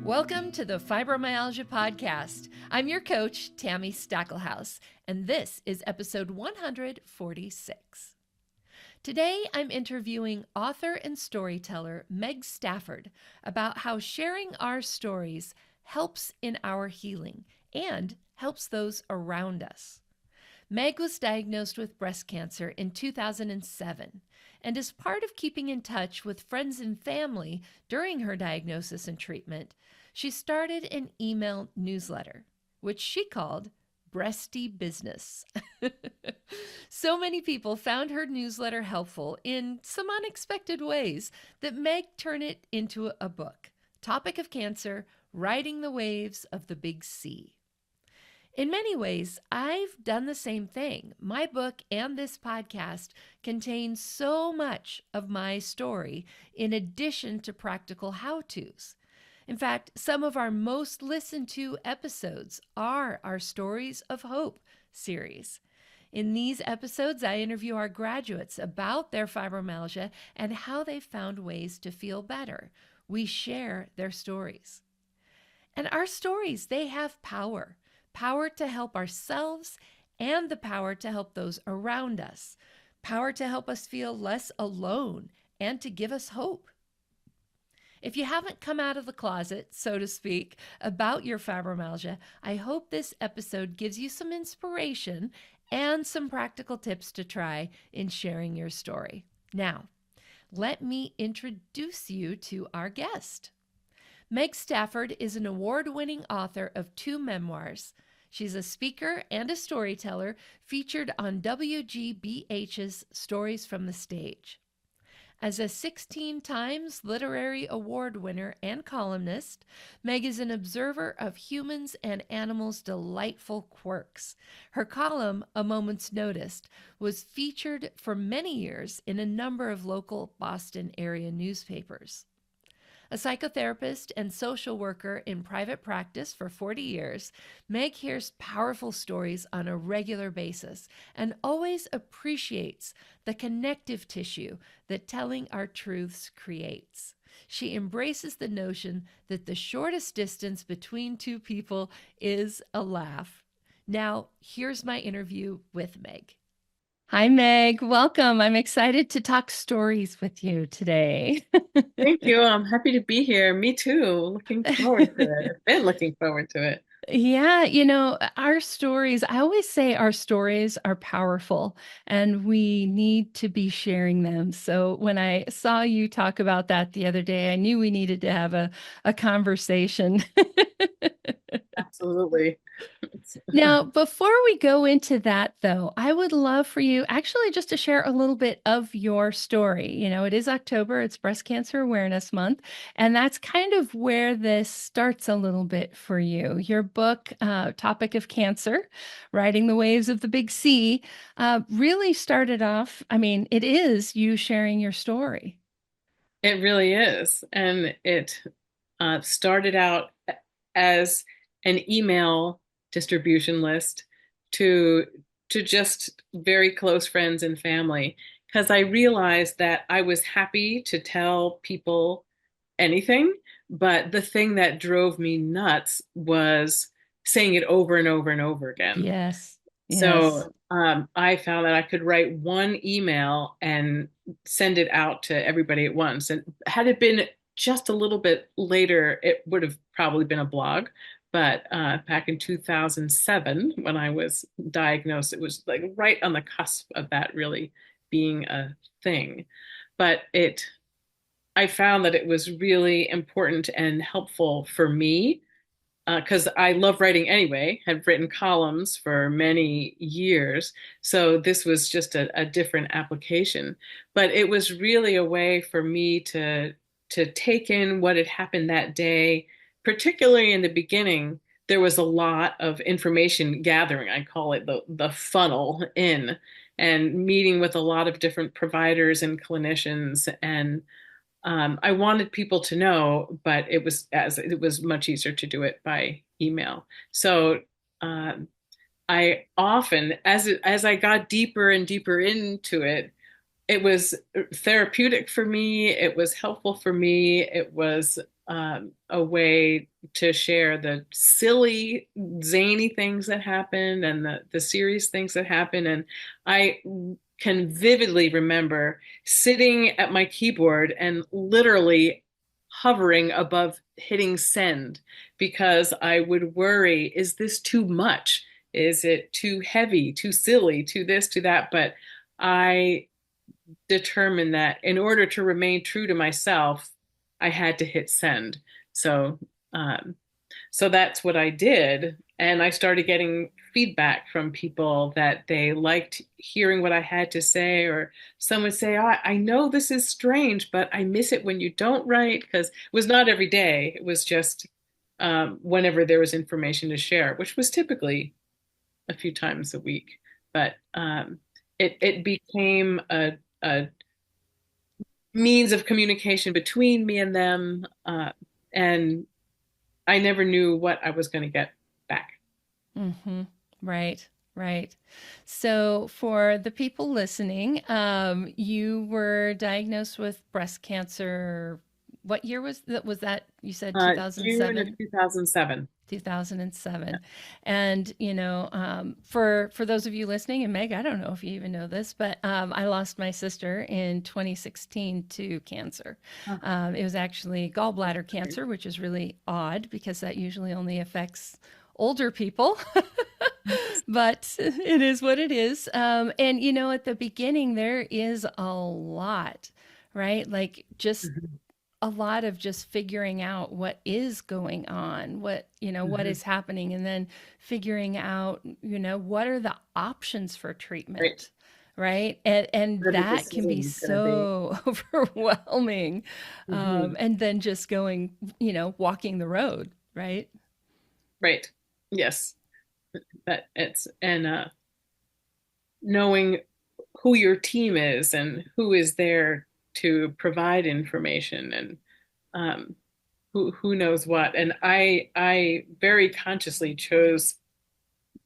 Welcome to the Fibromyalgia Podcast. I'm your coach, Tami Stackelhouse, and this is episode 146. Today, I'm interviewing author and storyteller Meg Stafford about how sharing our stories helps in our healing and helps those around us. Meg was diagnosed with breast cancer in 2007, and as part of keeping in touch with friends and family during her diagnosis and treatment, she started an email newsletter, which she called Breasty Business. So many people found her newsletter helpful in some unexpected ways that Meg turned it into a book, Topic of Cancer, Riding the Waves of the Big C. In many ways, I've done the same thing. My book and this podcast contain so much of my story in addition to practical how-tos. In fact, some of our most listened to episodes are our Stories of Hope series. In these episodes, I interview our graduates about their fibromyalgia and how they found ways to feel better. We share their stories. And our stories, they have power. Power to help ourselves and the power to help those around us. Power to help us feel less alone and to give us hope. If you haven't come out of the closet, so to speak, about your fibromyalgia, I hope this episode gives you some inspiration and some practical tips to try in sharing your story. Now, let me introduce you to our guest. Meg Stafford is an award-winning author of 2 memoirs. She's a speaker and a storyteller featured on WGBH's Stories from the Stage. As a 16 times literary award winner and columnist, Meg is an observer of humans and animals' delightful quirks. Her column, A Moment's Notice, was featured for many years in a number of local Boston area newspapers. A psychotherapist and social worker in private practice for 40 years, Meg hears powerful stories on a regular basis and always appreciates the connective tissue that telling our truths creates. She embraces the notion that the shortest distance between two people is a laugh. Now, here's my interview with Meg. Hi, Meg. Welcome. I'm excited to talk stories with you today. Thank you. I'm happy to be here. Me too. Looking forward to it. I've been looking forward to it. Yeah, our stories, I always say our stories are powerful and we need to be sharing them. So when I saw you talk about that the other day, I knew we needed to have a conversation. Absolutely. Now, before we go into that, though, I would love for you actually just to share a little bit of your story. It is October, it's Breast Cancer Awareness Month, and that's kind of where this starts a little bit for you. Your book, Topic of Cancer, Riding the Waves of the Big C, really started off, it is you sharing your story. It really is. And it started out as an email distribution list to just very close friends and family, because I realized that I was happy to tell people anything, but the thing that drove me nuts was saying it over and over and over again. Yes. So I found that I could write one email and send it out to everybody at once. And had it been just a little bit later, it would have probably been a blog. But back in 2007, when I was diagnosed, it was like right on the cusp of that really being a thing. But I found that it was really important and helpful for me because I love writing anyway, had written columns for many years. So this was just a different application. But it was really a way for me to take in what had happened that day. Particularly in the beginning, there was a lot of information gathering. I call it the funnel in, and meeting with a lot of different providers and clinicians. And I wanted people to know, but it was much easier to do it by email. So I often, as I got deeper and deeper into it, it was therapeutic for me. It was helpful for me. It was a way to share the silly, zany things that happen and the serious things that happen. And I can vividly remember sitting at my keyboard and literally hovering above hitting send because I would worry, is this too much? Is it too heavy, too silly, too this, too that? But I determined that in order to remain true to myself, I had to hit send. So, um, so that's what I did. And I started getting feedback from people that they liked hearing what I had to say, or some would say, oh, I know this is strange, but I miss it when you don't write, because it was not every day. It was just whenever there was information to share, which was typically a few times a week. But it became a means of communication between me and them. And I never knew what I was going to get back. Mm-hmm. Right, right. So, for the people listening, you were diagnosed with breast cancer. What year was that? Was that you said June of 2007? 2007. 2007. And, for those of you listening, and Meg, I don't know if you even know this, but I lost my sister in 2016 to cancer. Oh, It was actually gallbladder cancer, which is really odd because that usually only affects older people. But it is what it is. And, at the beginning, there is a lot, right? Like just mhm, a lot of just figuring out what is going on, what mhm. is happening, and then figuring out, what are the options for Right. treatment, right? And What are the that can be decisions going to be? so overwhelming. Mhm. And then just going, walking the road, right? Right. Yes. That it's and knowing who your team is and who is there to provide information and who knows what. And I very consciously chose,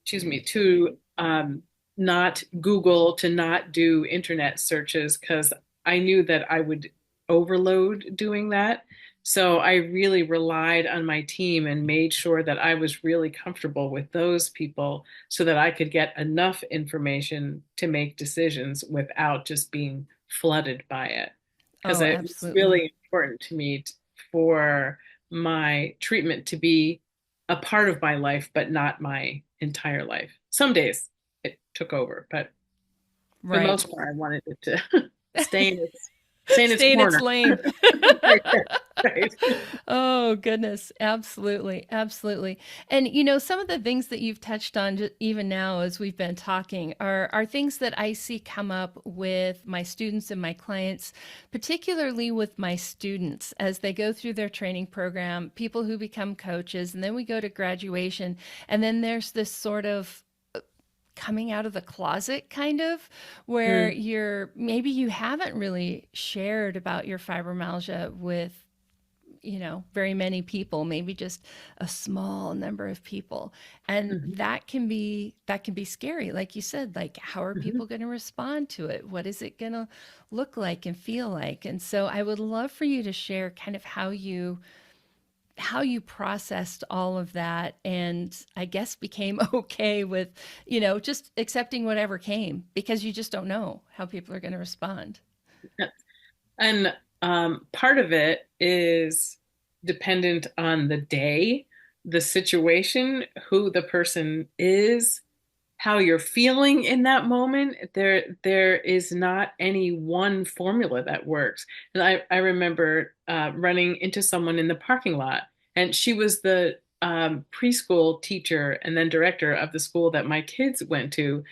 excuse me, to not Google, to not do internet searches, because I knew that I would overload doing that. So I really relied on my team and made sure that I was really comfortable with those people so that I could get enough information to make decisions without just being flooded by it. Because Oh, it was absolutely. really important to me for my treatment to be a part of my life, but not my entire life. Some days it took over, but for the Right. most part, I wanted it to stay in its Stay in its corner. lane. Right, right. Oh, goodness. Absolutely. Absolutely. And, some of the things that you've touched on even now as we've been talking are things that I see come up with my students and my clients, particularly with my students as they go through their training program, people who become coaches, and then we go to graduation. And then there's this sort of coming out of the closet kind of where Mm, maybe you haven't really shared about your fibromyalgia with very many people, maybe just a small number of people. And mhm, that can be scary. Like you said, like how are mhm, people going to respond to it? What is it going to look like and feel like? And so I would love for you to share kind of how you processed all of that and I guess became okay with, just accepting whatever came because you just don't know how people are going to respond. yeah. And part of it is dependent on the day, the situation, who the person is, how you're feeling in that moment. There is not any one formula that works. And I remember running into someone in the parking lot, and she was the preschool teacher and then director of the school that my kids went to.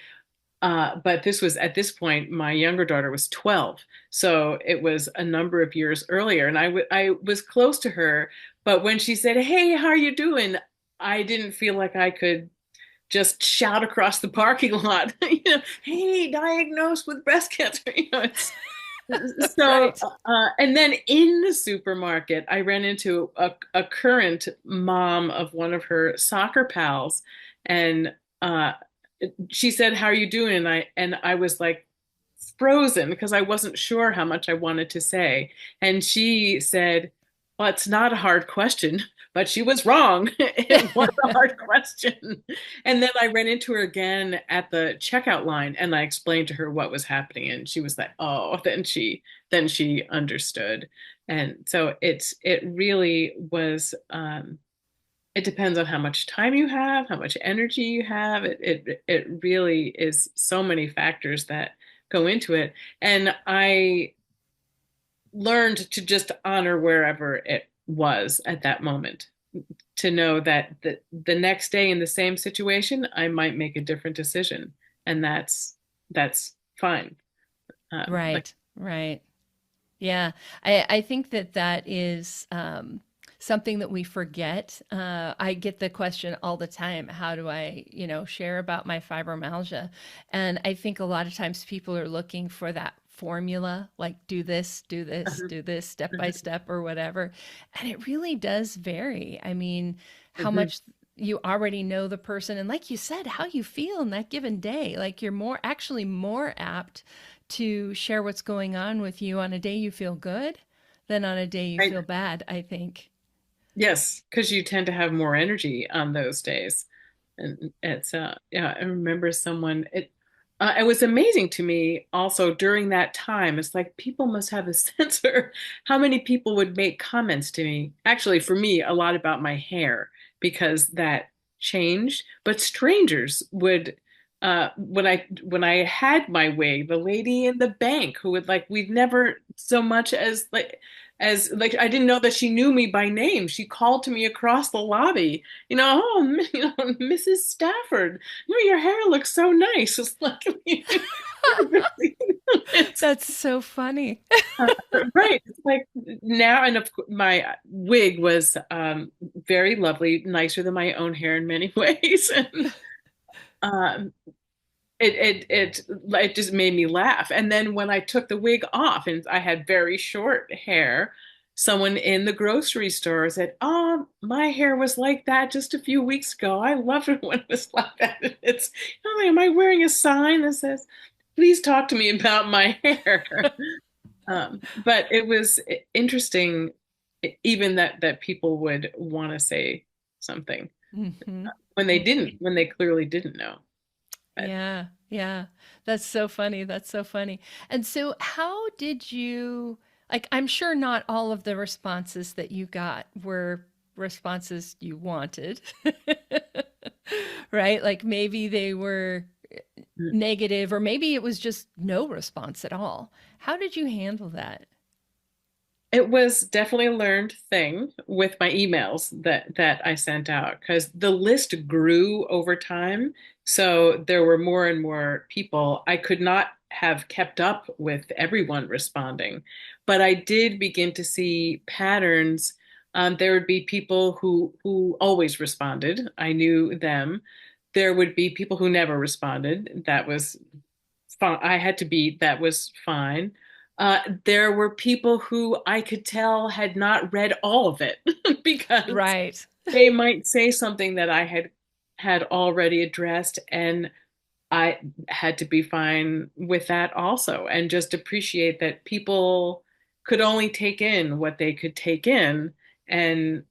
But this was at this point, my younger daughter was 12. So it was a number of years earlier. And I was close to her. But when she said, "Hey, how are you doing?" I didn't feel like I could just shout across the parking lot, "Hey, diagnosed with breast cancer." So, Right. and then in the supermarket, I ran into a current mom of one of her soccer pals, and she said, "How are you doing?" And I was like frozen because I wasn't sure how much I wanted to say. And she said, Well, it's not a hard question, but she was wrong. It was a hard question. And then I ran into her again at the checkout line and I explained to her what was happening and she was like, "Oh," then she understood. And so it really was it depends on how much time you have, how much energy you have. It really is so many factors that go into it. And I learned to just honor wherever it was at that moment, to know that the next day in the same situation, I might make a different decision, and that's fine. Like, Right, right. Yeah, I think that that is something that we forget. I get the question all the time, how do I, share about my fibromyalgia? And I think a lot of times people are looking for that formula, like do this, do this, uh-huh, do this, step by uh-huh, step or whatever. And it really does vary. I mean, how uh-huh. much you already know the person and like you said, how you feel in that given day. Like you're more apt to share what's going on with you on a day you feel good than on a day you Right. feel bad, I think. Yes, because you tend to have more energy on those days. And it's yeah, I remember it was amazing to me also during that time. It's like people must have a sense for how many people would make comments to me. Actually, for me, a lot about my hair because that changed. But strangers would when I had my wig, the lady in the bank who would like we'd never so much as like I didn't know that she knew me by name. She called to me across the lobby, "Oh, Mrs. Stafford, your hair looks so nice." It's like, it's That's so funny. right. It's like now, and my wig was very lovely, nicer than my own hair in many ways, and um, it just made me laugh. And then when I took the wig off and I had very short hair, someone in the grocery store said, "Oh, my hair was like that just a few weeks ago. I loved it when it was like that." And it's, like, am I wearing a sign that says, "Please talk to me about my hair"? But it was interesting, even that people would want to say something Hmm. when they clearly didn't know. But Yeah, yeah. That's so funny. That's so funny. And so, how did you, like, I'm sure not all of the responses that you got were responses you wanted, right? Like, maybe they were negative, or maybe it was just no response at all. How did you handle that? it was definitely a learned thing with my emails that I sent out because the list grew over time. So there were more and more people. I could not have kept up with everyone responding, but I did begin to see patterns. There would be people who always responded. I knew them. There would be people who never responded. That was fine. I had to be, that was fine. There were people who I could tell had not read all of it because Right. they might say something that I had already addressed, and I had to be fine with that also, and just appreciate that people could only take in what they could take in, and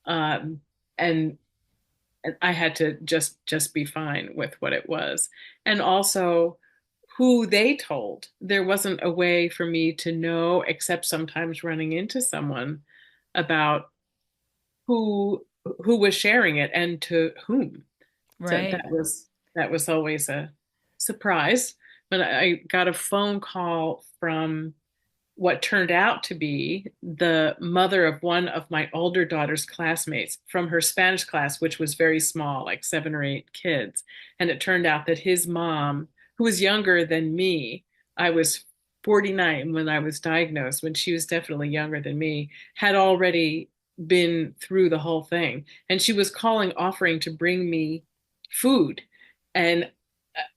um, and and I had to just be fine with what it was. And also who they told. There wasn't a way for me to know except sometimes running into someone about who who was sharing it and to whom. So Right. that was always a surprise. But I got a phone call from what turned out to be the mother of one of my older daughter's classmates from her Spanish class, which was very small, like 7 or 8 kids. And it turned out that his mom, who was younger than me, I was 49 when I was diagnosed, when she was definitely younger than me, had already been through the whole thing. And she was calling, offering to bring me food. And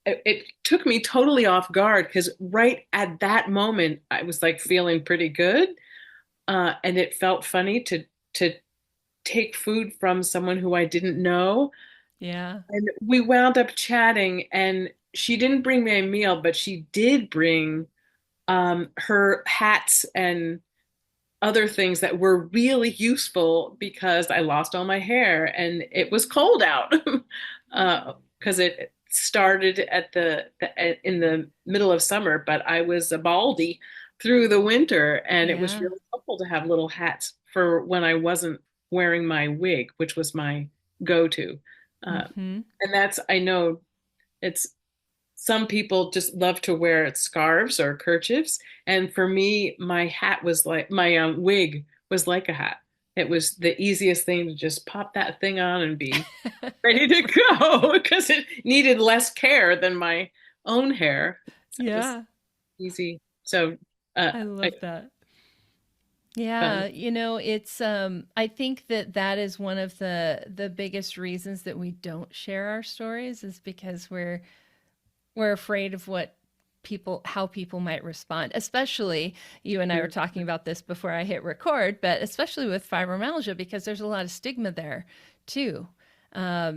it took me totally off guard because right at that moment I was like feeling pretty good, and it felt funny to take food from someone who I didn't know. Yeah. And we wound up chatting, and she didn't bring me a meal, but she did bring her hats and other things that were really useful because I lost all my hair and it was cold out. Because it started in the middle of summer, but I was a baldy through the winter, and it was Yeah. really helpful to have little hats for when I wasn't wearing my wig, which was my go-to. Hmm. And that's, I know it's some people just love to wear scarves or kerchiefs. And for me, my hat was like my wig was like a hat. It was the easiest thing to just pop that thing on and be ready to go because it needed less care than my own hair. So it was Yeah. easy. So I I love that. found, Yeah, it's I think that that is one of the biggest reasons that we don't share our stories is because we're afraid of what people how people might respond. Especially you and I were talking about this before I hit record, but especially with fibromyalgia because there's a lot of stigma there too.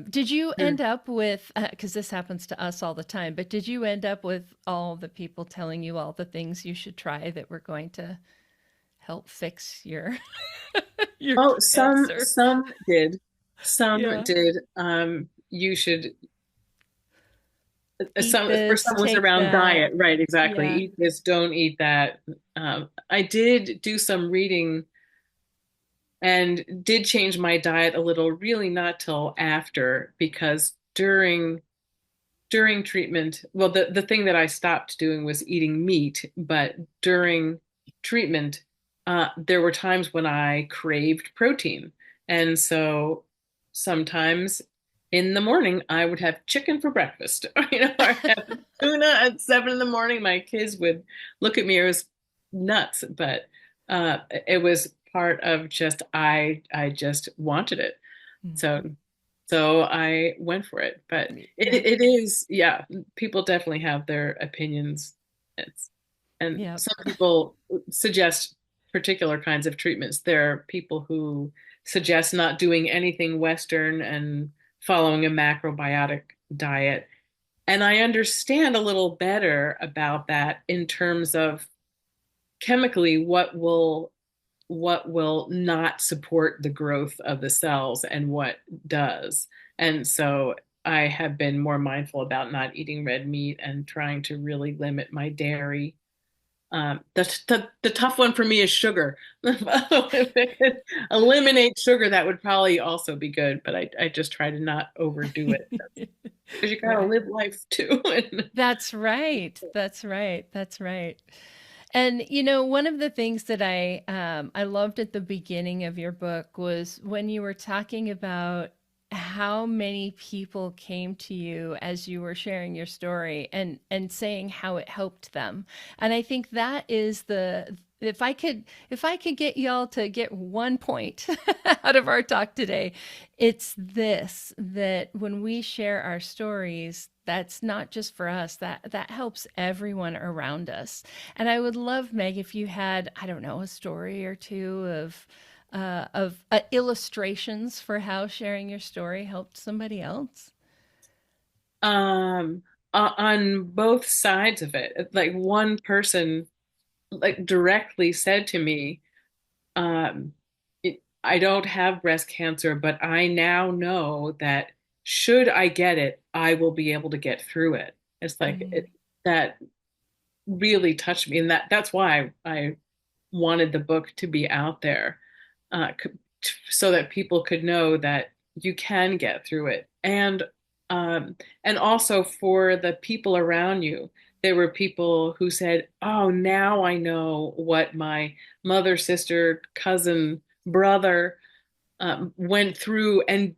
Did you end up with, because this happens to us all the time, but did you end up with all the people telling you all the things you should try that were going to help fix your your oh, cancer? some did. Some Yeah. did. You should Eat some for this, some was take around that. diet, right? Exactly. Yeah. Eat this, don't eat that. I did do some reading and did change my diet a little, really not till after, because during treatment, well, the thing that I stopped doing was eating meat, but during treatment, there were times when I craved protein. And so sometimes in the morning, I would have chicken for breakfast, or have tuna at 7 in the morning. My kids would look at me, it was nuts, but it was part of just, I just wanted it. So Mhm. so I went for it, but Yeah. it is, yeah, people definitely have their opinions. It's, and Yeah. some people suggest particular kinds of treatments. There are people who suggest not doing anything Western and following a macrobiotic diet. And I understand a little better about that in terms of chemically what will not support the growth of the cells and what does. And so I have been more mindful about not eating red meat and trying to really limit my dairy. The tough one for me is sugar. If I could eliminate sugar, that would probably also be good, but I just try to not overdo it because you gotta Right. live life too. That's right. That's right. That's right. And one of the things that I loved at the beginning of your book was when you were talking about how many people came to you as you were sharing your story and saying how it helped them. And I think that is the if I could get y'all to get one point out of our talk today, it's this that when we share our stories, that's not just for us, that helps everyone around us. And I would love, Meg, if you had, I don't know, a story or two of illustrations for how sharing your story helped somebody else. Um, on both sides of it, like one person like directly said to me, um, I don't have breast cancer, but I now know that should I get it, I will be able to get through it. It's like Mm. that really touched me, and that's why I wanted the book to be out there, so that people could know that you can get through it, and also for the people around you. There were people who said, "Oh, now I know what my mother, sister, cousin, brother went through and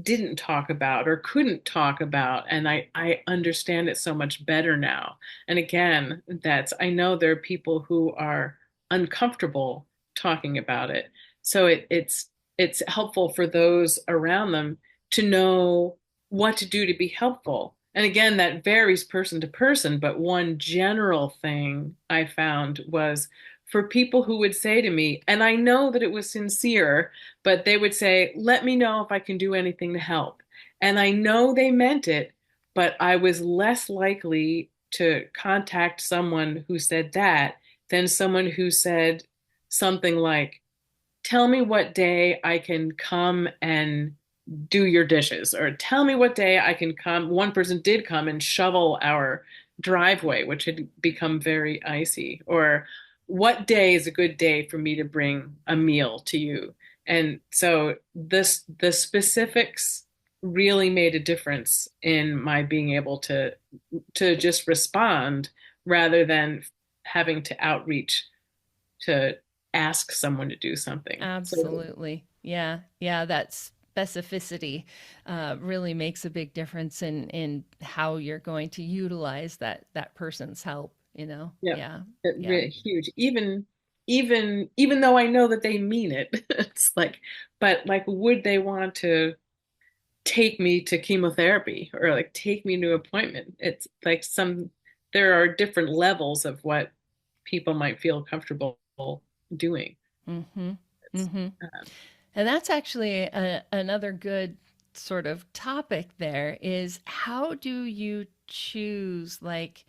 didn't talk about or couldn't talk about, and I understand it so much better now." And again, that's I know there are people who are uncomfortable talking about it, so it's helpful for those around them to know what to do to be helpful. And again, that varies person to person, but one general thing I found was for people who would say to me, and I know that it was sincere, but they would say, "Let me know if I can do anything to help." And I know they meant it, but I was less likely to contact someone who said that than someone who said something like, tell me what day I can come and do your dishes, or tell me what day I can come. One person did come and shovel our driveway, which had become very icy, or what day is a good day for me to bring a meal to you. And so the specifics really made a difference in my being able to just respond rather than having to outreach to ask someone to do something. Absolutely. Yeah. Yeah. That specificity really makes a big difference in how you're going to utilize that person's help, you know? Yeah, Yeah. it Yeah. really huge. Even though I know that they mean it, it's like, but like, would they want to take me to chemotherapy or like take me to an appointment? It's like there are different levels of what people might feel comfortable doing. Mm-hmm. It's, Mm-hmm. uh, And that's actually another good sort of topic there is how do you choose like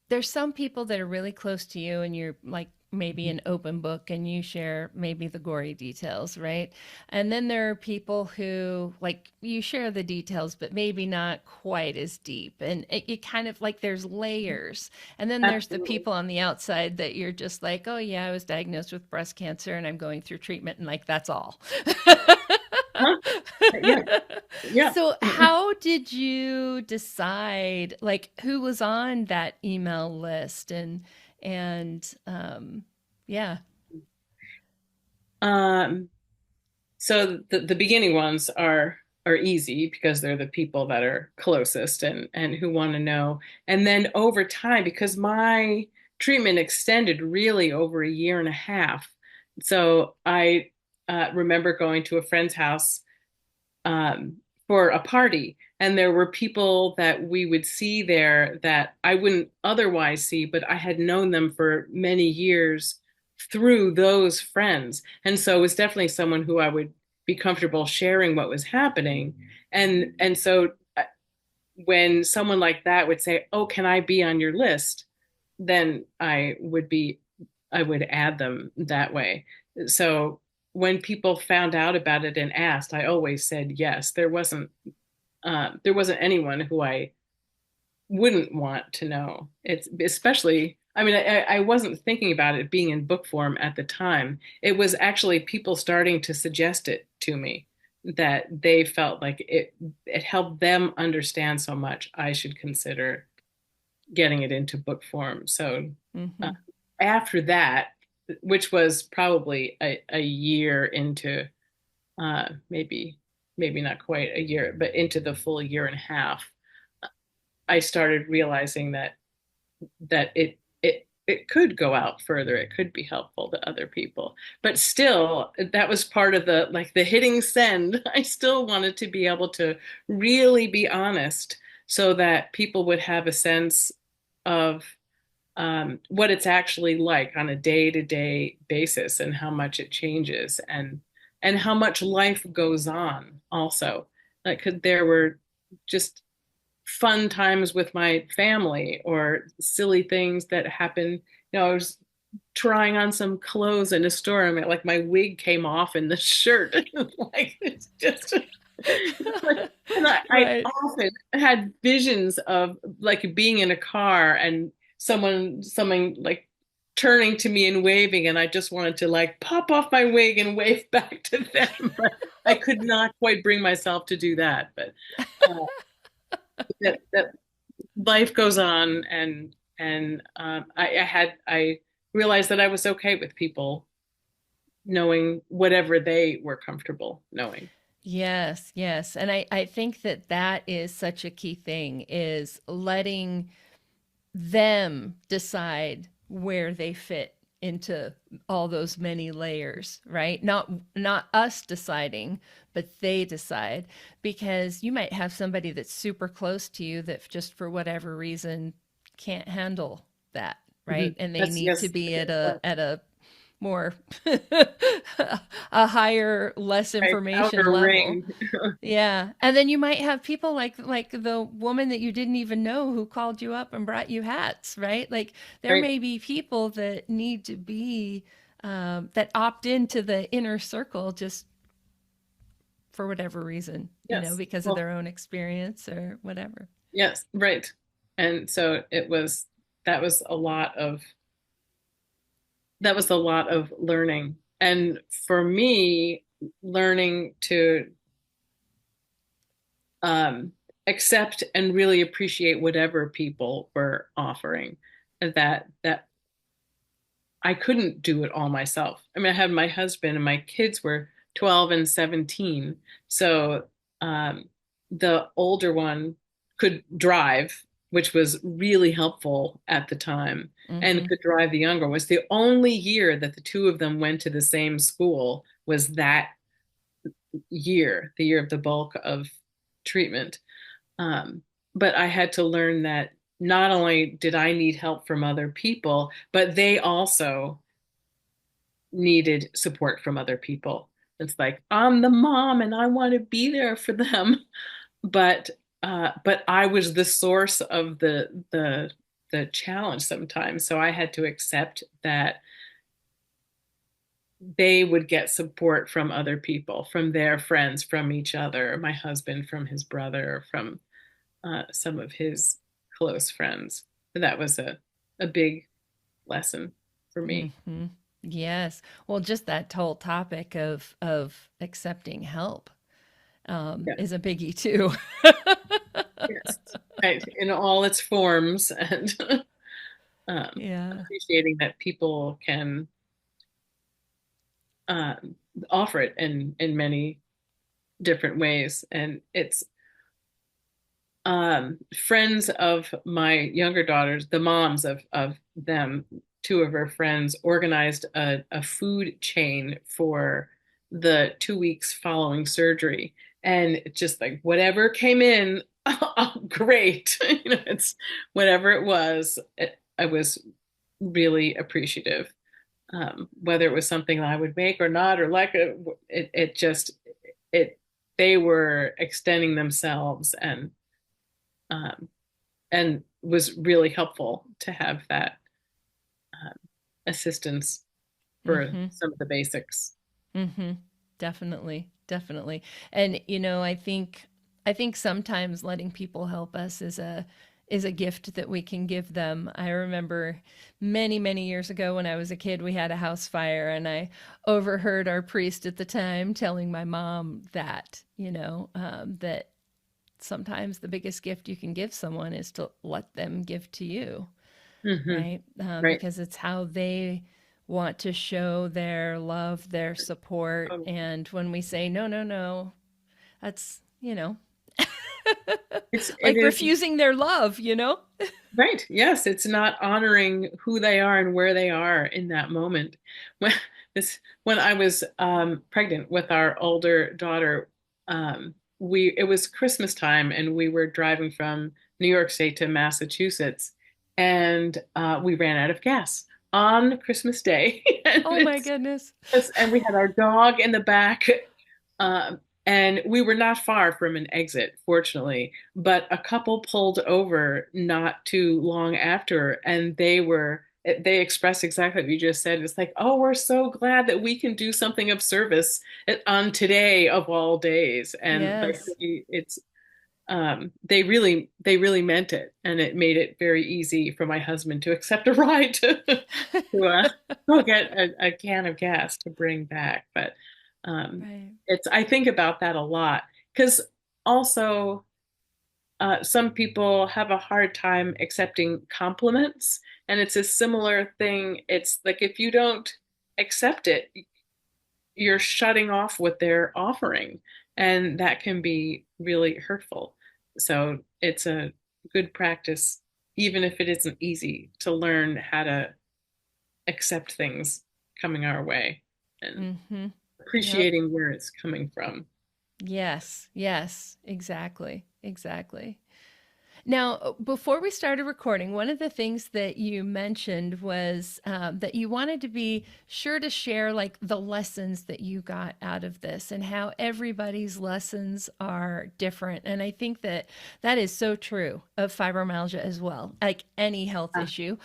there's some people that are really close to you and you're like maybe an open book and you share maybe the gory details, right? And then there are people who like you share the details, but maybe not quite as deep. And it kind of like there's layers. And then there's the Absolutely. people on the outside that you're just like, oh, yeah, I was diagnosed with breast cancer and I'm going through treatment. And like, that's all. Huh? Yeah, yeah. So, how did you decide, like, who was on that email list, and yeah. Um, so the beginning ones are easy because they're the people that are closest and who want to know. And then over time, because my treatment extended really over a year and a half, so I remember going to a friend's house for a party, and there were people that we would see there that I wouldn't otherwise see, but I had known them for many years through those friends. And so it was definitely someone who I would be comfortable sharing what was happening. And so when someone like that would say, "Oh, can I be on your list?" then I would add them that way. So when people found out about it and asked, I always said yes. There wasn't anyone who I wouldn't want to know. It's especially, I mean, I wasn't thinking about it being in book form at the time. It was actually people starting to suggest it to me that they felt like it helped them understand so much. I should consider getting it into book form. So uh, Mm-hmm. after that, which was probably a year into maybe not quite a year, but into the full year and a half, I started realizing that it could go out further. It could be helpful to other people. But still, that was part of the like the hitting send. I still wanted to be able to really be honest so that people would have a sense of what it's actually like on a day-to-day basis and how much it changes and how much life goes on also. Like 'cause there were just fun times with my family or silly things that happened. I was trying on some clothes in a store and like my wig came off in the shirt. Like it's just and I Right. often had visions of like being in a car and someone like turning to me and waving, and I just wanted to like pop off my wig and wave back to them. But I could not quite bring myself to do that. But uh, that life goes on, and I realized that I was okay with people knowing whatever they were comfortable knowing. Yes, yes. And I think that that is such a key thing is letting them decide where they fit into all those many layers, right? Not us deciding, but they decide because you might have somebody that's super close to you that just for whatever reason can't handle that, right? Mhm. And they That's need to yes, be yes, at a more a higher less right, information outer level. ring. Yeah. And then you might have people like the woman that you didn't even know who called you up and brought you hats, right? Like there Right. may be people that need to be that opt into the inner circle just for whatever reason, Yes. because of Well, their own experience or whatever. yes, right. And so that was a lot of learning. And for me, learning to um, accept and really appreciate whatever people were offering, and that I couldn't do it all myself. I mean, I had my husband and my kids were 12 and 17. So um, the older one could drive, which was really helpful at the time, and Mm-hmm. could drive the younger. Was the only year that the two of them went to the same school was that year, the year of the bulk of treatment. Um, but I had to learn that not only did I need help from other people, but they also needed support from other people. It's like, I'm the mom and I want to be there for them. But I was the source of the challenge sometimes. So I had to accept that they would get support from other people, from their friends, from each other, my husband from his brother, from some of his close friends. That was a big lesson for me. Mm-hmm. Yes. Well, just that whole topic of accepting help Yeah. is a biggie too. Yes. Right. In all its forms, and Yeah. appreciating that people can um, offer it in many different ways. And it's friends of my younger daughters, the moms of them, two of her friends organized a food chain for the 2 weeks following surgery. And just like whatever came in, oh, great. It's whatever it was, I was really appreciative. Whether it was something that I would make or not, or like it just, it, they were extending themselves um, and was really helpful to have that um, assistance for Mm-hmm. some of the basics. Mm-hmm. Definitely. Definitely. And I think sometimes letting people help us is a gift that we can give them. I remember many, many years ago when I was a kid, we had a house fire, and I overheard our priest at the time telling my mom that sometimes the biggest gift you can give someone is to let them give to you, Hmm. right? Right. Because it's how they want to show their love, their support. Um, And when we say, no, no, no, that's, it like is refusing their love. right. Yes, it's not honoring who they are and where they are in that moment. When when I was pregnant with our older daughter, we it was Christmas time and we were driving from New York State to Massachusetts, and we ran out of gas on Christmas Day, and Oh my goodness. and we had our dog in the back. Um, and we were not far from an exit, fortunately, but a couple pulled over not too long after, and they expressed exactly what you just said. It's like, oh, we're so glad that we can do something of service on today of all days. And like, Yes. they really meant it, and it made it very easy for my husband to accept a ride to go get a can of gas to bring back. But Right. I think about that a lot because also some people have a hard time accepting compliments, and it's a similar thing. It's like if you don't accept it, you're shutting off what they're offering, and that can be really hurtful. So it's a good practice, even if it isn't easy, to learn how to accept things coming our way and Mm-hmm. Yep. appreciating where it's coming from. Yes. Yes. Exactly. Exactly. Now, before we started recording, one of the things that you mentioned was that you wanted to be sure to share like the lessons that you got out of this and how everybody's lessons are different. And I think that that is so true of fibromyalgia as well, like any health issue.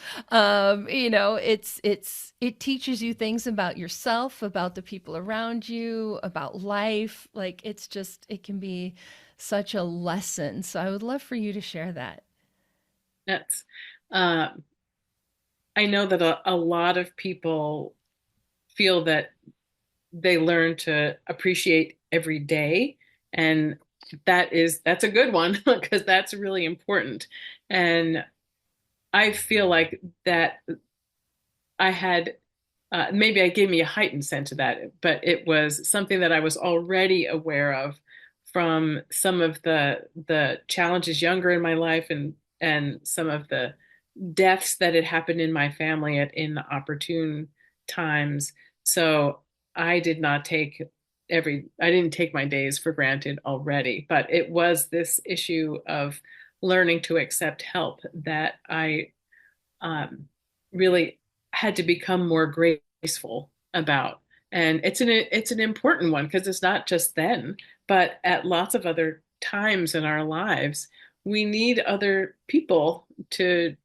It teaches you things about yourself, about the people around you, about life. Like it can be such a lesson. So I would love for you to share that. That's, uh, I know that a lot of people feel that they learn to appreciate every day. And that's a good one because that's really important. And I feel like that I had, maybe I gave me a heightened sense of that, but it was something that I was already aware of from some of the challenges younger in my life and some of the deaths that had happened in my family in opportune times. So I did not take I didn't take my days for granted already, but it was this issue of learning to accept help that I really had to become more graceful about. And it's an important one because it's not just then, but at lots of other times in our lives, we need other people to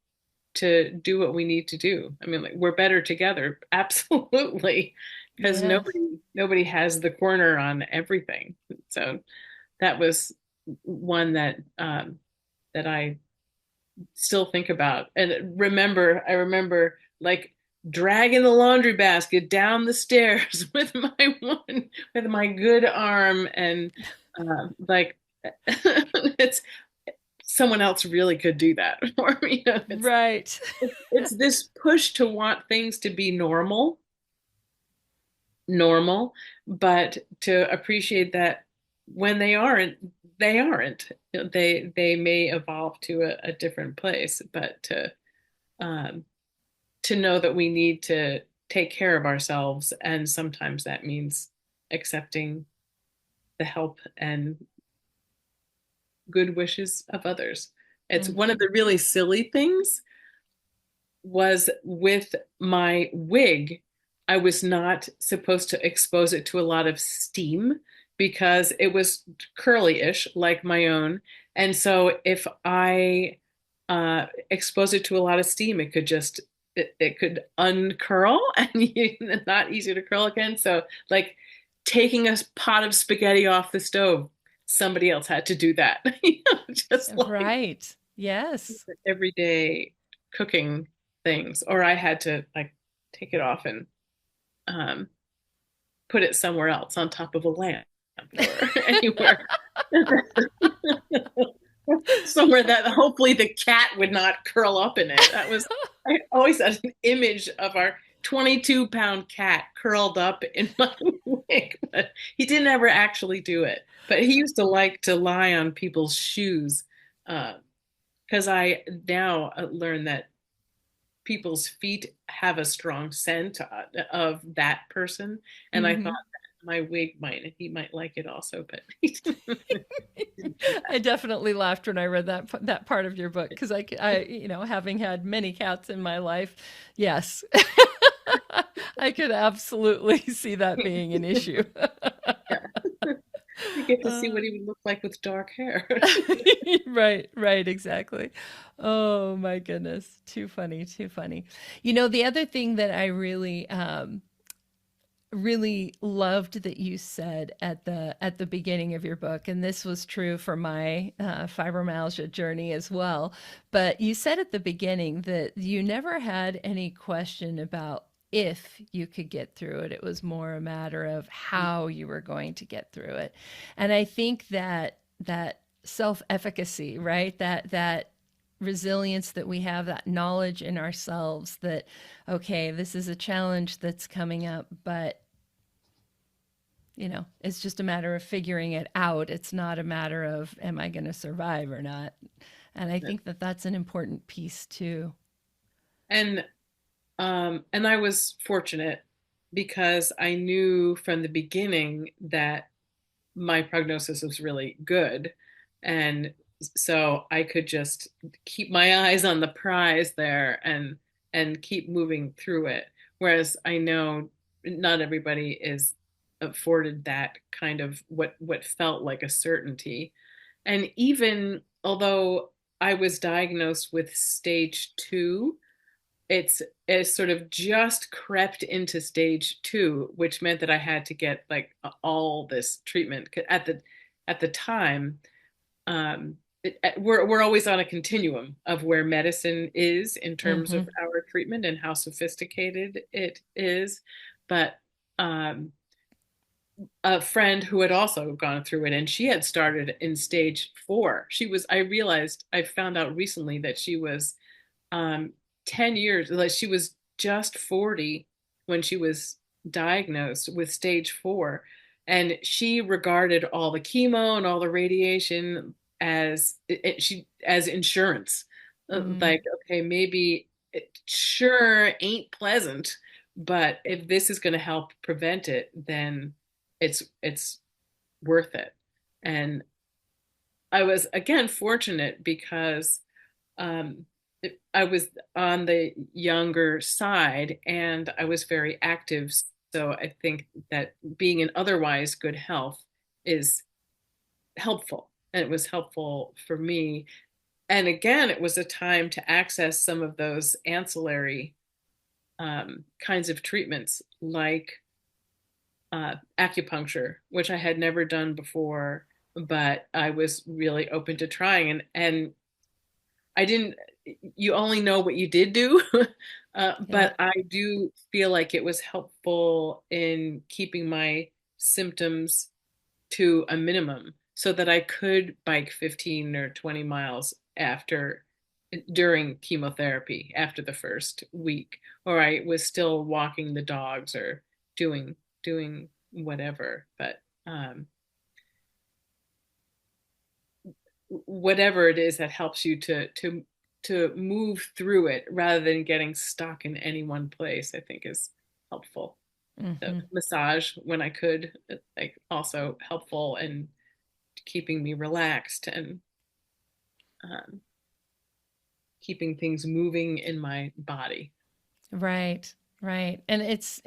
do what we need to do. I mean, like, we're better together, absolutely, because Yes. nobody has the corner on everything. So that was one that I still think about and I remember like dragging the laundry basket down the stairs with my good arm and like it's someone else really could do that for me. Right. It's this push to want things to be normal, but to appreciate that when they aren't. You know, they may evolve to a different place, but um, to know that we need to take care of ourselves, and sometimes that means accepting the help and good wishes of others. It's one of Hmm. the really silly things was with my wig. I was not supposed to expose it to a lot of steam because it was curly-ish like my own. And so if I expose it to a lot of steam, it could uncurl and not easy to curl again. So like taking a pot of spaghetti off the stove, somebody else had to do that. Just like Right. Yes. everyday cooking things, or I had to like take it off and um, put it somewhere else on top of a lamp or anywhere somewhere that hopefully the cat would not curl up in it. I always had an image of our 22-pound cat curled up in my wig, but he didn't ever actually do it. But he used to like to lie on people's shoes because I now learn that people's feet have a strong scent of that person. And I thought Hmm. that my wig he might like it also, but I definitely laughed when I read that part of your book because having had many cats in my life, yes, I could absolutely see that being an issue. yeah, you get to see Uh, what he would look like with dark hair. right, right, exactly. Oh my goodness, too funny, too funny. The other thing that I really loved that you said at the beginning of your book, and this was true for my fibromyalgia journey as well, but you said at the beginning that you never had any question about if you could get through it. It was more a matter of how you were going to get through it. And I think that self-efficacy, right? That resilience that we have, that knowledge in ourselves that, okay, this is a challenge that's coming up, but it's just a matter of figuring it out. It's not a matter of, am I going to survive or not? And I think that that's an important piece too. And and I was fortunate because I knew from the beginning that my prognosis was really good. And so I could just keep my eyes on the prize there and keep moving through it. Whereas I know not everybody is afforded that kind of what felt like a certainty. And even although I was diagnosed with stage 2, it's sort of just crept into stage 2, which meant that I had to get like all this treatment at the time. We're always on a continuum of where medicine is in terms Mm-hmm. of our treatment and how sophisticated it is. But um, a friend who had also gone through it, and she had started in stage 4. I found out recently that she was um, 10 years, like she was just 40 when she was diagnosed with stage 4. And she regarded all the chemo and all the radiation as insurance. Mm. Like, okay, maybe it sure ain't pleasant, but if this is going to help prevent it, then it's worth it. And I was again fortunate because um, I was on the younger side and I was very active. So I think that being in otherwise good health is helpful. And it was helpful for me. And again, it was a time to access some of those ancillary kinds of treatments like acupuncture, which I had never done before, but I was really open to trying. And I didn't, you only know what you did do. Yeah. But I do feel like it was helpful in keeping my symptoms to a minimum so that I could bike 15 or 20 miles during chemotherapy after the first week, or I was still walking the dogs or doing whatever. But whatever it is that helps you to move through it rather than getting stuck in any one place, I think is helpful. The Mm-hmm. massage when I could, like also helpful in keeping me relaxed and um, keeping things moving in my body. Right, right. And it's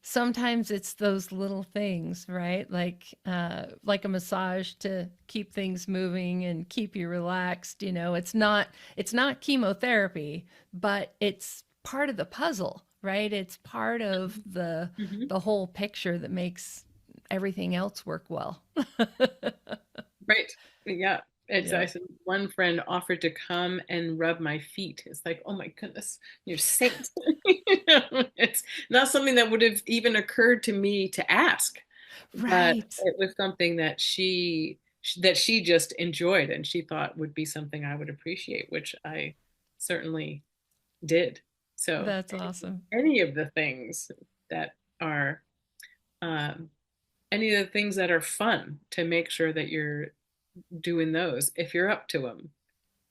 sometimes it's those little things, right? Like a massage to keep things moving and keep you relaxed, you know. It's not chemotherapy, but it's part of the puzzle, right? It's part of Mhm. the whole picture that makes everything else work well. Right. Yeah. It's Yeah. I said one friend offered to come and rub my feet. It's like, oh my goodness, you're saint. It's not something that would have even occurred to me to ask, but Right. it was something that she just enjoyed and she thought would be something I would appreciate, which I certainly did. So That's awesome. any of the things that are um, any of the things that are fun to make sure that you're doing those if you're up to them.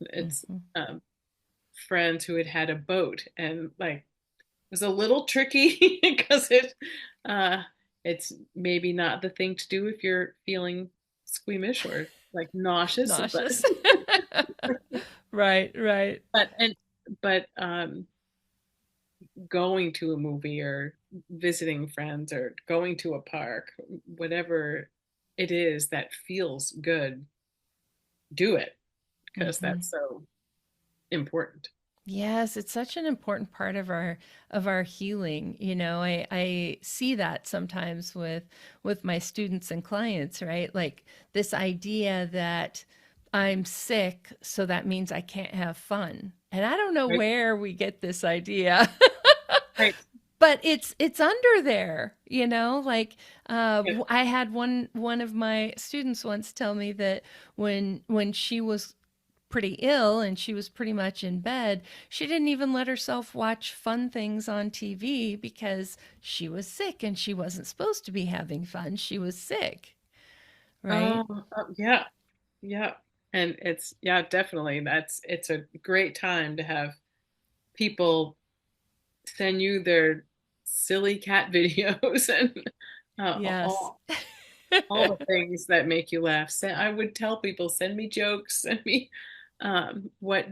It's Mhm. um, friends who had had a boat and like it was a little tricky because uh, it's maybe not the thing to do if you're feeling squeamish or like nauseous, Nauseous. Right, right. but and but going to a movie or visiting friends or going to a park, whatever it is that feels good, do it because Hmm. that's so important. Yes, it's such an important part of our healing. You know, I see that sometimes with my students and clients, right? Like this idea that I'm sick, so that means I can't have fun. And I don't know Right. where we get this idea. Right. But it's under there, you know, like Yeah. I had one of my students once tell me that when she was pretty ill and she was pretty much in bed, she didn't even let herself watch fun things on TV because she was sick and she wasn't supposed to be having fun. She was sick, right? Yeah. Yeah. And yeah, definitely. It's a great time to have people send you their silly cat videos and Yes. all. all the things that make you laugh. I would tell people, send me jokes, send me what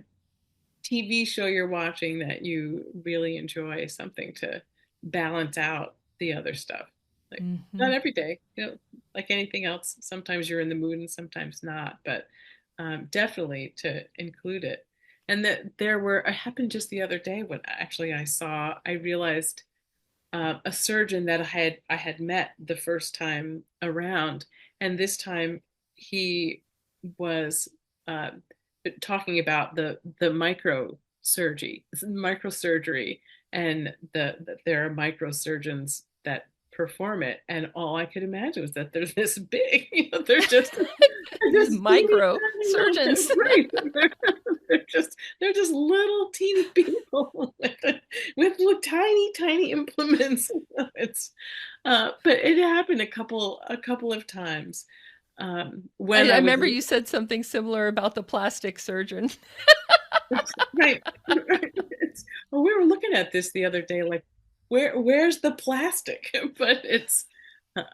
TV show you're watching that you really enjoy, something to balance out the other stuff. Like, Mm-hmm. not every day, like anything else. Sometimes you're in the mood and sometimes not, but definitely to include it. And that it happened just the other day when actually I realized a surgeon that I had met the first time around, and this time he was uh, talking about the microsurgery, and that there are microsurgeons that perform it, and all I could imagine was that they're this big, they're These just teeny micro tiny little, surgeons. right? They're just little teeny people with little tiny implements. It's but it happened a couple of times when I I was remember you said something similar about the plastic surgeon. right. Well, we were looking at this the other day, like where's the plastic?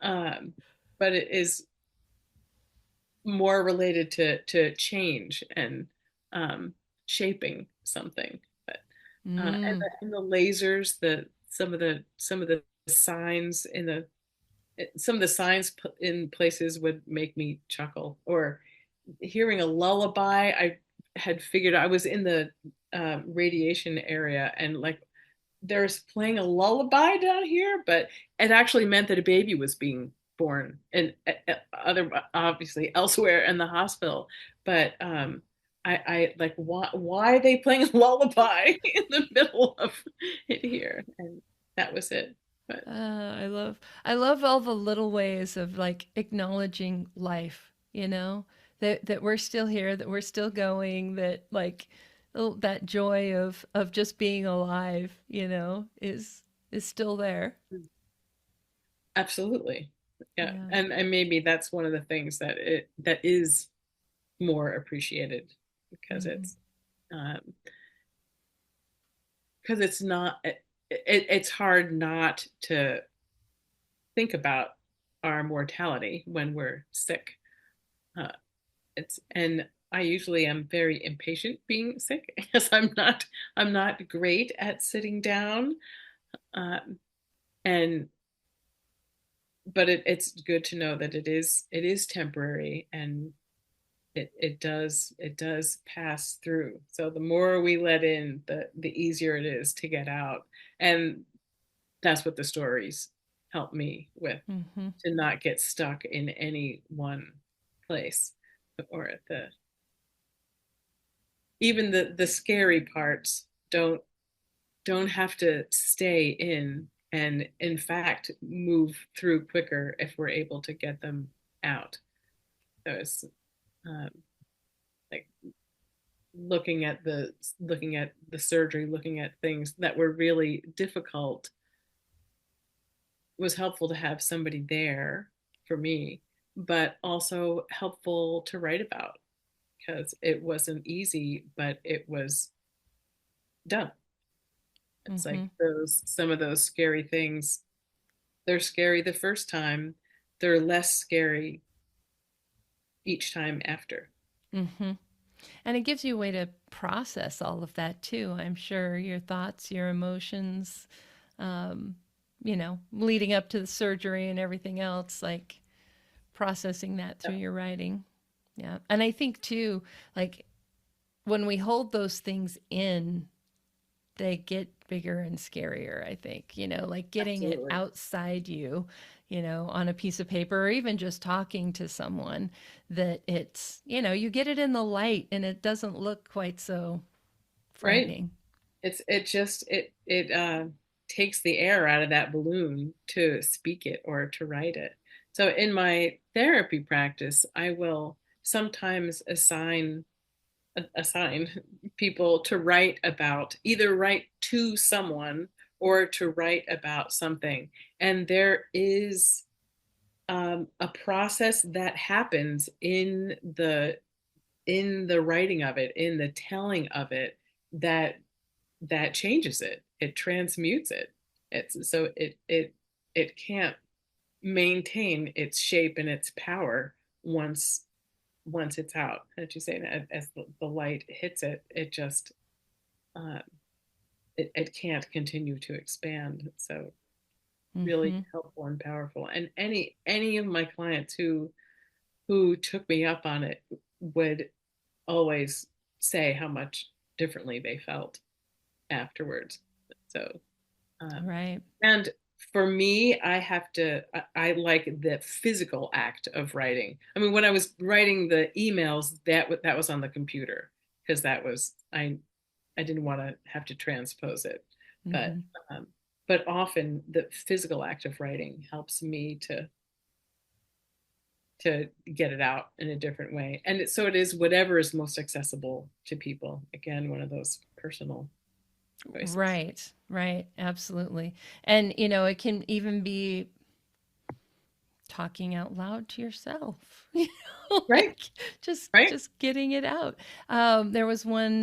Um, but it is more related to change and shaping something. But Mm. and the lasers, some of the signs some of the signs in places would make me chuckle. Or hearing a lullaby. I had figured I was in the radiation area, and like there's playing a lullaby down here, but it actually meant that a baby was being born, and other obviously elsewhere in the hospital. But I like, why are they playing a lullaby in the middle of it here? And that was it. But I love all the little ways of like acknowledging life, that we're still here, that we're still going, that like that joy of just being alive, is still there. absolutely, yeah. Yeah. And maybe that's one of the things that is more appreciated, because Hmm. um, it's not it's hard not to think about our mortality when we're sick. Uh, it's and I usually am very impatient being sick because I'm not great at sitting down. Um, and but it's good to know that it is temporary, and it does pass through. So the more we let in, the easier it is to get out. And that's what the stories help me with, Hmm. to not get stuck in any one place, or at the even the scary parts don't have to stay in, and in fact move through quicker if we're able to get them out. So it's um, like looking at the surgery, looking at things that were really difficult, was helpful to have somebody there for me, but also helpful to write about, because it wasn't easy, but it was done. It's like Hmm. some of those scary things, they're scary the first time, they're less scary each time after. Hmm. And it gives you a way to process all of that too. I'm sure your thoughts, your emotions, um, leading up to the surgery and everything else, like processing that through your writing. Yeah. And I think too, like when we hold those things in, they get bigger and scarier, I think, like getting it Absolutely. outside you, on a piece of paper, or even just talking to someone, that it's, you get it in the light and it doesn't look quite so Right. frightening. It takes the air out of that balloon to speak it or to write it. So in my therapy practice, I will sometimes assign people to write about, either write to someone or to write about something. And there is a process that happens in the writing of it, in the telling of it, that changes it. It transmutes it. It's so it can't. maintain its shape and its power once it's out. As you say, as the light hits it, it just uh, it can't continue to expand. So really Mm-hmm. helpful and powerful. And any of my clients who took me up on it would always say how much differently they felt afterwards. So um, Right. and for me, I like the physical act of writing. I mean, when I was writing the emails, that was on the computer, because I didn't want to have to transpose it. But Mm-hmm. um, but often the physical act of writing helps me to get it out in a different way. And so it is whatever is most accessible to people. Again, one of those personal choices. Right. Right. Absolutely. And, you know, it can even be talking out loud to yourself, you know, Right, like just right. just getting it out. There was one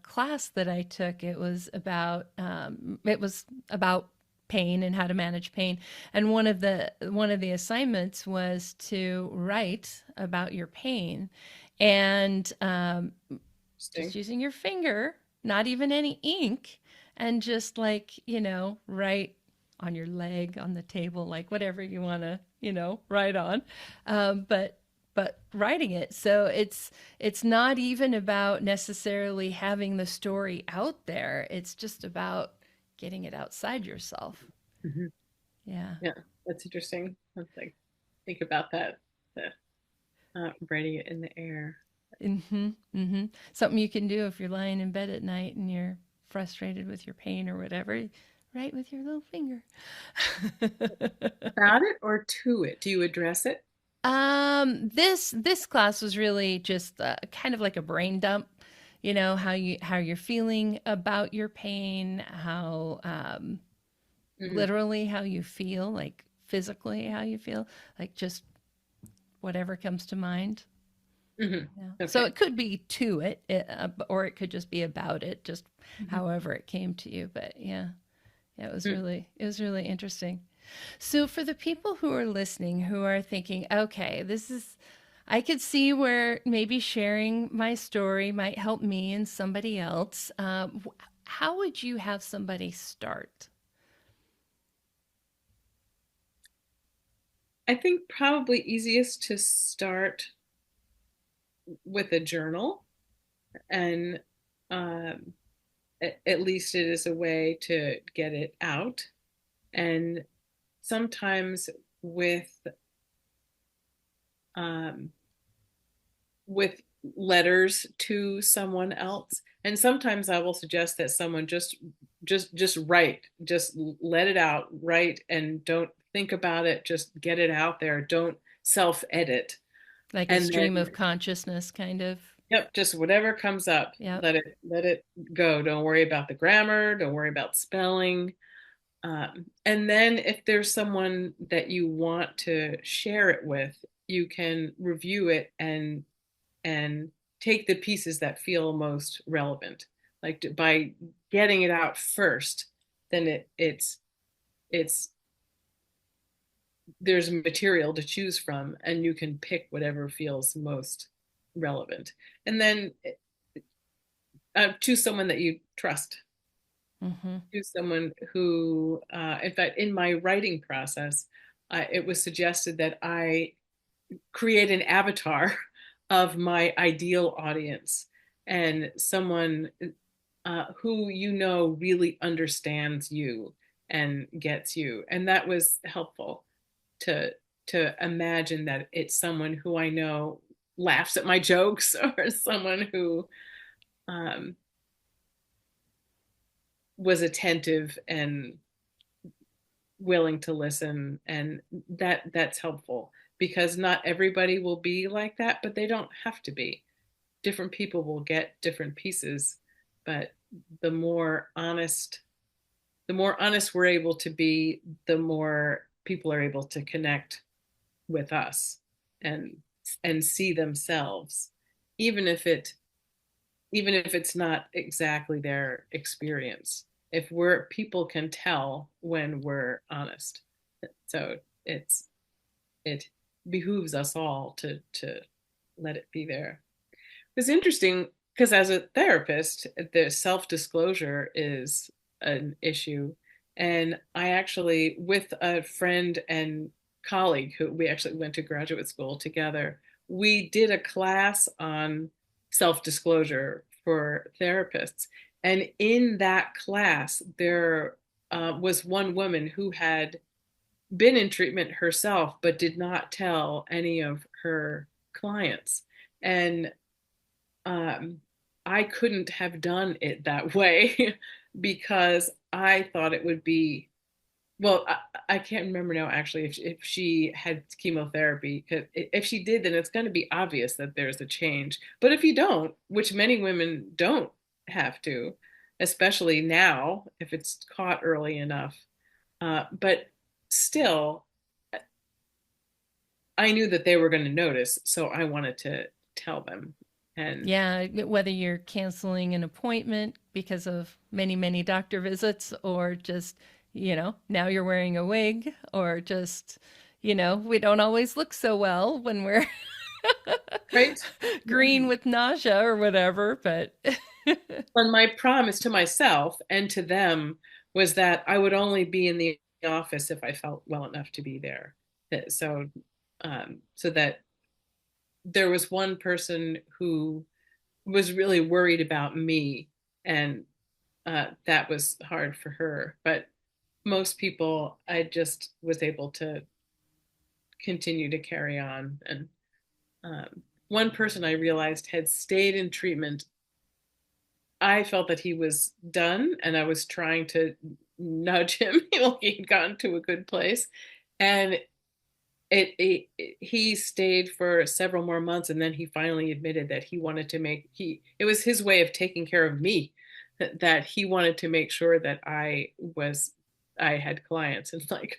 class that I took. It was about pain and how to manage pain, and one of the assignments was to write about your pain, and just Interesting. using your finger, not even any ink, and just like, you know, write on your leg, on the table, like whatever you want to, you know, write on. But writing it, so it's not even about necessarily having the story out there. It's just about getting it outside yourself. Hmm. Yeah. Yeah, that's interesting. Let's like think about that. The, writing it in the air. Mm-hmm. Mm-hmm. Something you can do if you're lying in bed at night and you're frustrated with your pain or whatever. Write with your little finger. About it or to it? Do you address it? This class was really just kind of like a brain dump. You know how you're feeling about your pain, how Hmm. literally how you feel, like physically how you feel, like just whatever comes to mind. Hmm. Yeah. So Okay. it could be to or it could just be about it, just Hmm. however it came to you. But yeah, yeah, Hmm. it was really interesting. So for the people who are listening, who are thinking, okay, I could see where maybe sharing my story might help me and somebody else. How would you have somebody start? I think probably easiest to start with a journal, and um, at least it is a way to get it out. And sometimes with um, with letters to someone else, and sometimes I will suggest that someone just write, just let it out, write, and don't think about it, just get it out there, don't self edit. Like a And then stream of consciousness, kind of. yep, just whatever comes up, Yep. let it go. Don't worry about the grammar, don't worry about spelling. And then if there's someone that you want to share it with, you can review it and take the pieces that feel most relevant. Like by getting it out first, then it's there's material to choose from, and you can pick whatever feels most relevant. And then choose someone that you trust. Mm-hmm. Choose someone who, in fact, in my writing process, it was suggested that I create an avatar of my ideal audience, and someone who you know really understands you and gets you. And that was helpful to imagine that it's someone who I know laughs at my jokes, or someone who um, was attentive and willing to listen. And that's helpful, because not everybody will be like that, but they don't have to be. Different people will get different pieces, but the more honest the more honest we're able to be, the more people are able to connect with us and see themselves, even if it's not exactly their experience. If we're People can tell when we're honest. So it behooves us all to let it be there. It's interesting because as a therapist, the self-disclosure is an issue. And I actually, with a friend and colleague who we actually went to graduate school together, we did a class on self-disclosure for therapists. And in that class, there was one woman who had been in treatment herself, but did not tell any of her clients. And um, I couldn't have done it that way because I thought it would be, well, I can't remember now actually if she had chemotherapy. Because if she did, then it's going to be obvious that there's a change. But if you don't, which many women don't have to, especially now, if it's caught early enough. But still, I knew that they were going to notice, so I wanted to tell them. And Yeah, whether you're canceling an appointment because of many, many doctor visits, or just, now you're wearing a wig, or just, we don't always look so well when we're right. green with nausea or whatever, but And my promise to myself and to them was that I would only be in the office if I felt well enough to be there. So that there was one person who was really worried about me, and that was hard for her. But most people, I just was able to continue to carry on. And one person I realized had stayed in treatment. I felt that he was done, and I was trying to nudge him. He'd gotten to a good place, and he stayed for several more months, and then he finally admitted that he wanted to it was his way of taking care of me, that he wanted to make sure that I had clients. And like,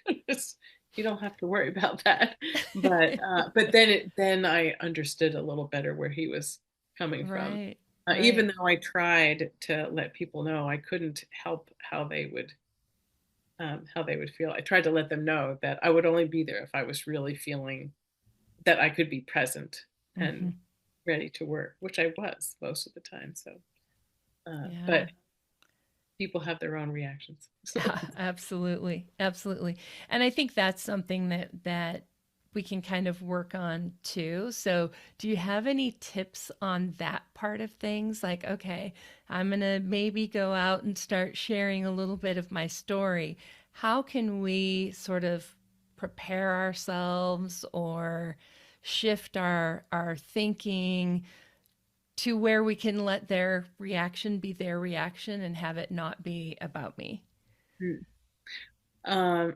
you don't have to worry about that. But then I understood a little better where he was coming from. right, Even right. though I tried to let people know, I couldn't help how they would feel. I tried to let them know that I would only be there if I was really feeling that I could be present Hmm. and ready to work, which I was most of the time. So, Yeah. but people have their own reactions. Absolutely, absolutely. And I think that's something that we can kind of work on too. So, do you have any tips on that part of things? Like, okay, I'm going to maybe go out and start sharing a little bit of my story. How can we sort of prepare ourselves or shift our thinking to where we can let their reaction be their reaction and have it not be about me?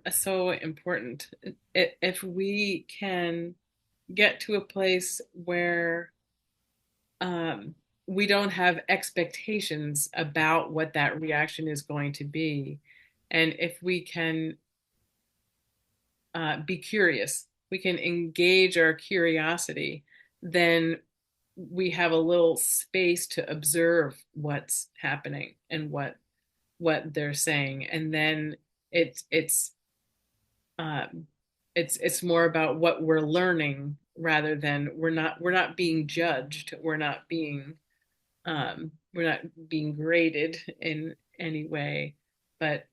So important. If we can get to a place where um, we don't have expectations about what that reaction is going to be, and if we can be curious, we can engage our curiosity, then we have a little space to observe what's happening and what they're saying. And then it's um, it's more about what we're learning rather than we're not being judged, we're not being graded in any way. But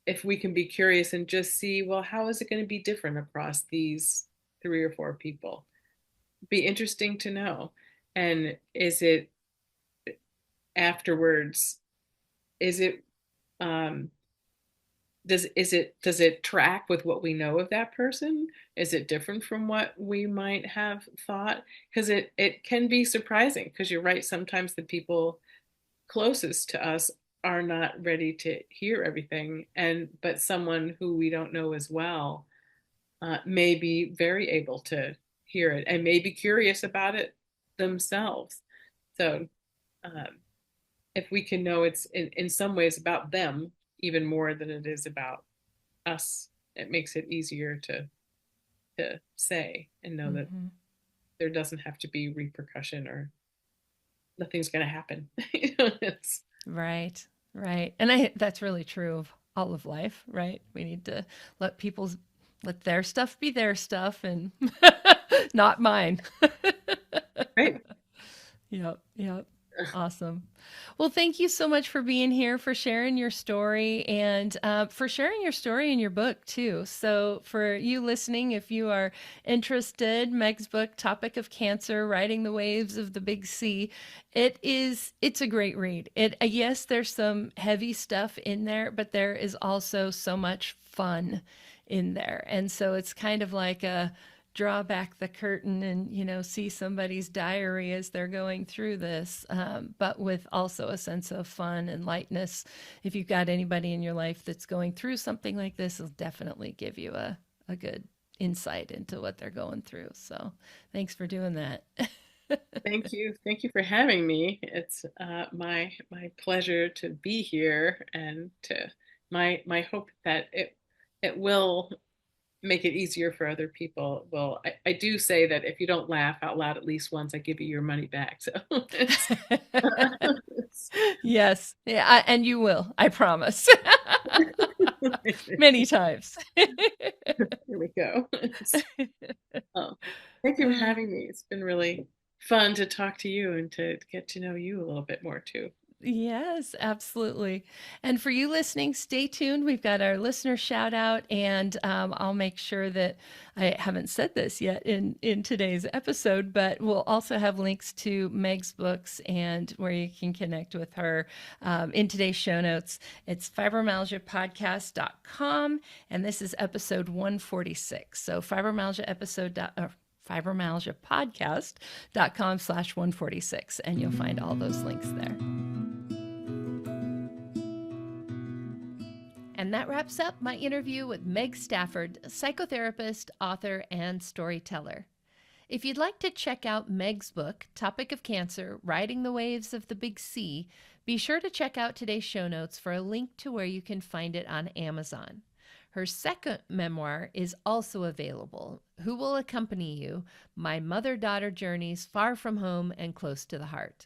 if we can be curious and just see, well, how is it going to be different across these three or four people? Be interesting to know. And is it afterwards, is it um does it track with what we know of that person? Is it different from what we might have thought? Because it can be surprising, because you're right, sometimes the people closest to us are not ready to hear everything, but someone who we don't know as well may be very able to hear it and may be curious about it themselves. So um, if we can know it's in some ways about them even more than it is about us, it makes it easier to say and know that Hmm. there doesn't have to be repercussion, or nothing's going to happen. It's Right, right. And that's really true of all of life, right? We need to let their stuff be their stuff and not mine. Right. Yep. Yep. Awesome. Well, thank you so much for being here, for sharing your story, and for sharing your story in your book, too. So, for you listening, if you are interested, Meg's book, Topic of Cancer, Riding the Waves of the Big C, it's a great read. Yes, there's some heavy stuff in there, but there is also so much fun in there. And so it's kind of like a draw back the curtain and, see somebody's diary as they're going through this, but with also a sense of fun and lightness. If you've got anybody in your life that's going through something like this, it'll definitely give you a good insight into what they're going through. So thanks for doing that. Thank you. Thank you for having me. It's my pleasure to be here, and to my hope that it will make it easier for other people. Well, I do say that if you don't laugh out loud at least once, I give you your money back. So Yes. Yeah, and you will, I promise. Many times. Here we go. Thank you for having me. It's been really fun to talk to you and to get to know you a little bit more too. Yes, absolutely. And for you listening, stay tuned. We've got our listener shout out, and I'll make sure that I haven't said this yet in today's episode, but we'll also have links to Meg's books and where you can connect with her in today's show notes. It's fibromyalgiapodcast.com, and this is episode 146. So fibromyalgiapodcast.com/146, and you'll find all those links there. And that wraps up my interview with Meg Stafford, psychotherapist, author, and storyteller. If you'd like to check out Meg's book, Topic of Cancer, Riding the Waves of the Big C, be sure to check out today's show notes for a link to where you can find it on Amazon. Her second memoir is also available, Who Will Accompany You? My Mother-Daughter Journeys Far From Home and Close to the Heart.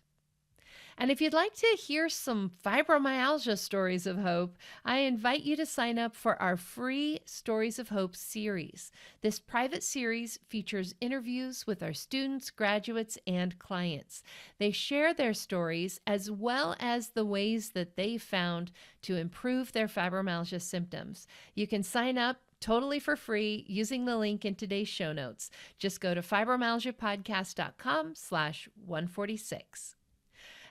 And if you'd like to hear some fibromyalgia stories of hope, I invite you to sign up for our free Stories of Hope series. This private series features interviews with our students, graduates, and clients. They share their stories as well as the ways that they found to improve their fibromyalgia symptoms. You can sign up totally for free using the link in today's show notes. Just go to fibromyalgiapodcast.com/146.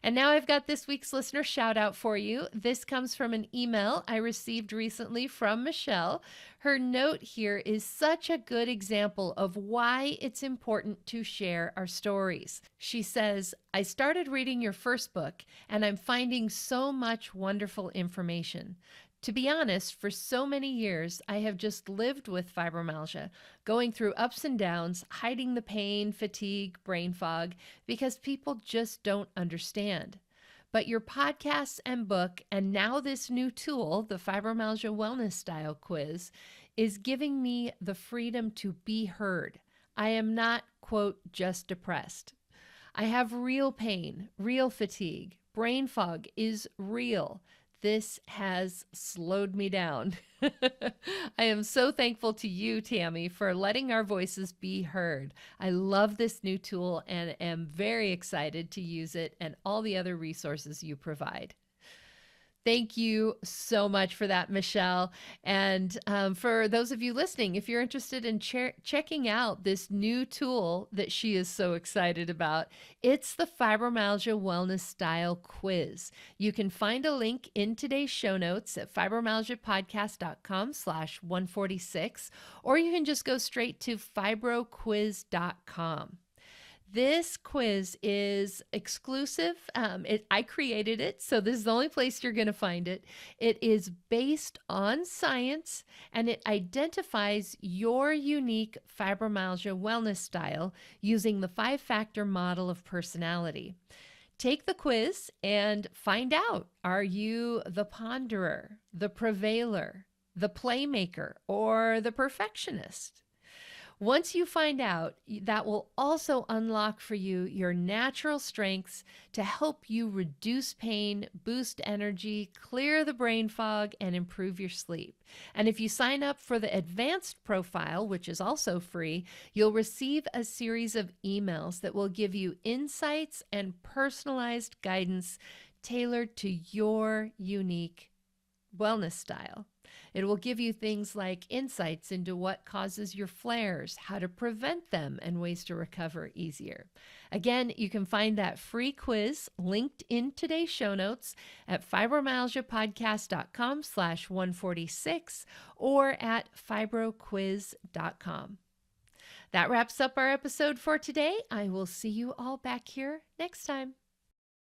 And now I've got this week's listener shout out for you. This comes from an email I received recently from Michelle. Her note here is such a good example of why it's important to share our stories. She says, I started reading your first book and I'm finding so much wonderful information. To be honest, for so many years, I have just lived with fibromyalgia, going through ups and downs, hiding the pain, fatigue, brain fog, because people just don't understand. But your podcasts and book, and now this new tool, the Fibromyalgia Wellness Style Quiz, is giving me the freedom to be heard. I am not, quote, just depressed. I have real pain, real fatigue. Brain fog is real. This has slowed me down. I am so thankful to you, Tami, for letting our voices be heard. I love this new tool and am very excited to use it and all the other resources you provide. Thank you so much for that, Michelle. And for those of you listening, if you're interested in checking out this new tool that she is so excited about, it's the Fibromyalgia Wellness Style Quiz. You can find a link in today's show notes at fibromyalgiapodcast.com/146, or you can just go straight to fibroquiz.com. This quiz is exclusive. I created it, so this is the only place you're going to find it. It is based on science, and it identifies your unique fibromyalgia wellness style using the 5-factor model of personality. Take the quiz and find out, are you the ponderer, the prevailer, the playmaker, or the perfectionist? Once you find out, that will also unlock for you your natural strengths to help you reduce pain, boost energy, clear the brain fog, and improve your sleep. And if you sign up for the advanced profile, which is also free, you'll receive a series of emails that will give you insights and personalized guidance tailored to your unique wellness style. It will give you things like insights into what causes your flares, how to prevent them, and ways to recover easier. Again, you can find that free quiz linked in today's show notes at fibromyalgiapodcast.com/146 or at fibroquiz.com. That wraps up our episode for today. I will see you all back here next time.